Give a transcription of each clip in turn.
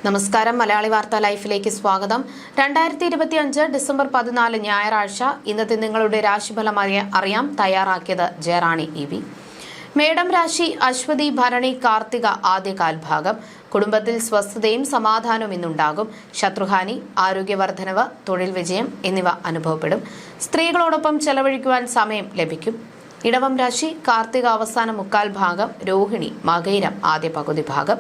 നമസ്കാരം. മലയാളി വാർത്ത ലൈഫിലേക്ക് സ്വാഗതം. 2025 ഡിസംബർ 14 ഞായറാഴ്ച. ഇന്നത്തെ നിങ്ങളുടെ രാശിഫലം അറിയാം. തയ്യാറാക്കിയത് ജയറാണി EV. മേടം രാശി അശ്വതി ഭരണി കാർത്തിക ആദ്യകാൽഭാഗം. കുടുംബത്തിൽ സ്വസ്ഥതയും സമാധാനവും ഇന്നുണ്ടാകും. ശത്രുഹാനി, ആരോഗ്യവർദ്ധനവ്, തൊഴിൽ വിജയം എന്നിവ അനുഭവപ്പെടും. സ്ത്രീകളോടൊപ്പം ചെലവഴിക്കുവാൻ സമയം ലഭിക്കും. ഇടവം രാശി കാർത്തിക അവസാന മുക്കാൽ ഭാഗം, രോഹിണി മകയിരം ആദ്യ പകുതി ഭാഗം.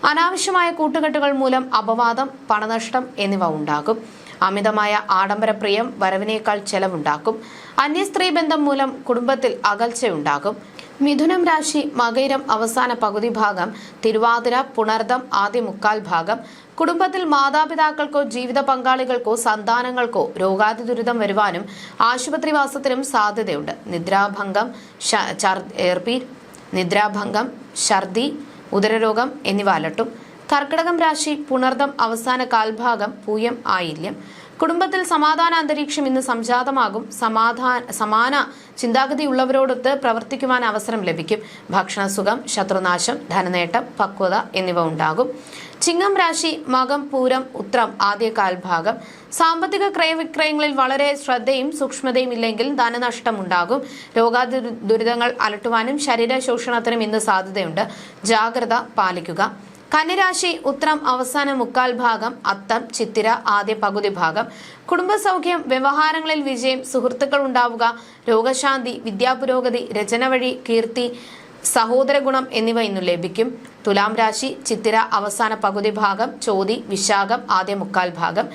അനാവശ്യമായ കൂട്ടുകെട്ടുകൾ മൂലം അപവാദം, പണനഷ്ടം എന്നിവ ഉണ്ടാകും. അമിതമായ ആഡംബരപ്രിയം വരവിനേക്കാൾ ചെലവുണ്ടാക്കും. അന്യസ്ത്രീ ബന്ധം മൂലം കുടുംബത്തിൽ അകൽച്ചയുണ്ടാകും. മിഥുനം രാശി മകയിരം അവസാന പകുതി ഭാഗം, തിരുവാതിര പുണർദം ആദ്യ മുക്കാൽ ഭാഗം. കുടുംബത്തിൽ മാതാപിതാക്കൾക്കോ ജീവിത പങ്കാളികൾക്കോ സന്താനങ്ങൾക്കോ രോഗാതി ദുരിതം വരുവാനും ആശുപത്രിവാസത്തിനും സാധ്യതയുണ്ട്. നിദ്രാഭംഗം, ഛർദി, ഉദരരോഗം എന്നിവ അലട്ടും. കർക്കിടകം രാശി പുണർദം അവസാന കാൽഭാഗം, പൂയം ആയില്യം. കുടുംബത്തിൽ സമാധാന അന്തരീക്ഷം ഇന്ന് സംജാതമാകും. സമാന ചിന്താഗതിയുള്ളവരോടൊത്ത് പ്രവർത്തിക്കുവാൻ അവസരം ലഭിക്കും. ഭക്ഷണസുഖം, ശത്രുനാശം, ധനനേട്ടം, പക്വത എന്നിവ ഉണ്ടാകും. ചിങ്ങം രാശി മകം പൂരം ഉത്രം ആദ്യ കാൽഭാഗം. സാമ്പത്തിക ക്രയവിക്രയങ്ങളിൽ വളരെ ശ്രദ്ധയും സൂക്ഷ്മതയും ഇല്ലെങ്കിൽ ധനനഷ്ടം ഉണ്ടാകും. രോഗാതി ദുരിതങ്ങൾ അലട്ടുവാനും ശരീര ശോഷണത്തിനും ഇന്ന് സാധ്യതയുണ്ട്. ജാഗ്രത പാലിക്കുക. കന്നിരാശി ഉത്രം അവസാന മുക്കാൽ ഭാഗം, അത്തം ചിത്തിര ആദ്യ പകുതി ഭാഗം. കുടുംബസൗഖ്യം, വ്യവഹാരങ്ങളിൽ വിജയം, സുഹൃത്തുക്കൾ ഉണ്ടാവുക, രോഗശാന്തി, വിദ്യാപുരോഗതി, രചന വഴി കീർത്തി, സഹോദര ഗുണം എന്നിവ ഇന്നു ലഭിക്കും. തുലാം രാശി ചിത്തിര അവസാന പകുതി ഭാഗം, ചോതി വിശാഖം ആദ്യ മുക്കാൽ ഭാഗം.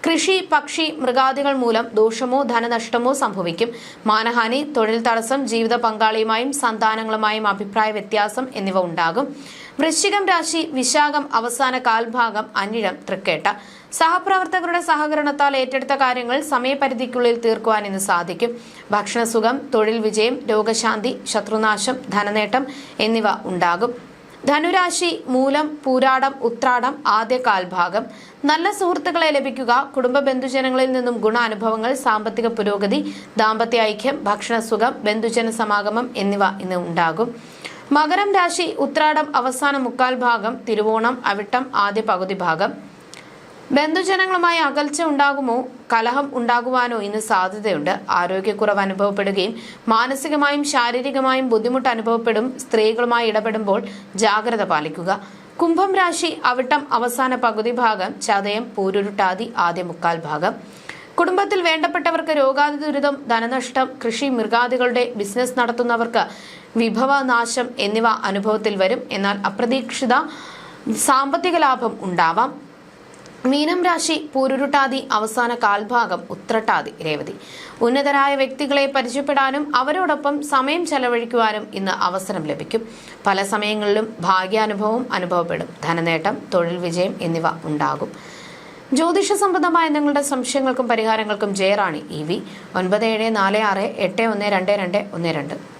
കൃഷി, പക്ഷി, മൃഗാദികൾ മൂലം ദോഷമോ ധനനഷ്ടമോ സംഭവിക്കും. മാനഹാനി, തൊഴിൽ തടസ്സം, ജീവിത പങ്കാളിയുമായും സന്താനങ്ങളുമായും അഭിപ്രായ വ്യത്യാസം എന്നിവ ഉണ്ടാകും. വൃശ്ചികം രാശി വിശാഖം അവസാന കാൽഭാഗം, അനിഴം തൃക്കേട്ട. സഹപ്രവർത്തകരുടെ സഹകരണത്താൽ ഏറ്റെടുത്ത കാര്യങ്ങൾ സമയപരിധിക്കുള്ളിൽ തീർക്കുവാൻ ഇന്ന് സാധിക്കും. ഭക്ഷണസുഖം, തൊഴിൽ വിജയം, രോഗശാന്തി, ശത്രുനാശം, ധനനേട്ടം എന്നിവ ഉണ്ടാകും. ധനുരാശി മൂലം പൂരാടം ഉത്രാടം ആദ്യ കാൽഭാഗം. നല്ല സുഹൃത്തുക്കളെ ലഭിക്കുക. കുടുംബ ബന്ധുജനങ്ങളിൽ നിന്നും ഗുണാനുഭവങ്ങൾ, സാമ്പത്തിക പുരോഗതി, ദാമ്പത്യ ഐക്യം, ഭക്ഷണസുഖം, ബന്ധുജന സമാഗമം എന്നിവ ഇന്ന് ഉണ്ടാകും. മകരം രാശി ഉത്രാടം അവസാന മുക്കാൽ ഭാഗം, തിരുവോണം അവിട്ടം ആദ്യ പകുതി ഭാഗം. ബന്ധുജനങ്ങളുമായി അകൽച്ച ഉണ്ടാകുമോ കലഹം ഉണ്ടാകുവാനോ ഇന്ന് സാധ്യതയുണ്ട്. ആരോഗ്യക്കുറവ് അനുഭവപ്പെടുകയും മാനസികമായും ശാരീരികമായും ബുദ്ധിമുട്ട് അനുഭവപ്പെടും. സ്ത്രീകളുമായി ഇടപെടുമ്പോൾ ജാഗ്രത പാലിക്കുക. കുംഭം രാശി അവിട്ടം അവസാന പകുതി ഭാഗം, ചതയം പൂരുരുട്ടാതി ആദ്യ മുക്കാൽ ഭാഗം. കുടുംബത്തിൽ വേണ്ടപ്പെട്ടവർക്ക് രോഗാതി ദുരിതം, ധനനഷ്ടം, കൃഷി, മൃഗാദികളുടെ ബിസിനസ് നടത്തുന്നവർക്ക് വിഭവനാശം എന്നിവ അനുഭവത്തിൽ വരും. എന്നാൽ അപ്രതീക്ഷിത സാമ്പത്തിക ലാഭം ഉണ്ടാവാം. മീനം രാശി പൂരുരുട്ടാതി അവസാന കാൽഭാഗം, ഉത്രട്ടാതി രേവതി. ഉന്നതരായ വ്യക്തികളെ പരിചയപ്പെടാനും അവരോടൊപ്പം സമയം ചെലവഴിക്കുവാനും ഇന്ന് അവസരം ലഭിക്കും. പല സമയങ്ങളിലും ഭാഗ്യാനുഭവം അനുഭവപ്പെടും. ധനനേട്ടം, തൊഴിൽ വിജയം എന്നിവ ഉണ്ടാകും. ജ്യോതിഷ സംബന്ധമായ നിങ്ങളുടെ സംശയങ്ങൾക്കും പരിഹാരങ്ങൾക്കും ജയറാണി EV 9746812212.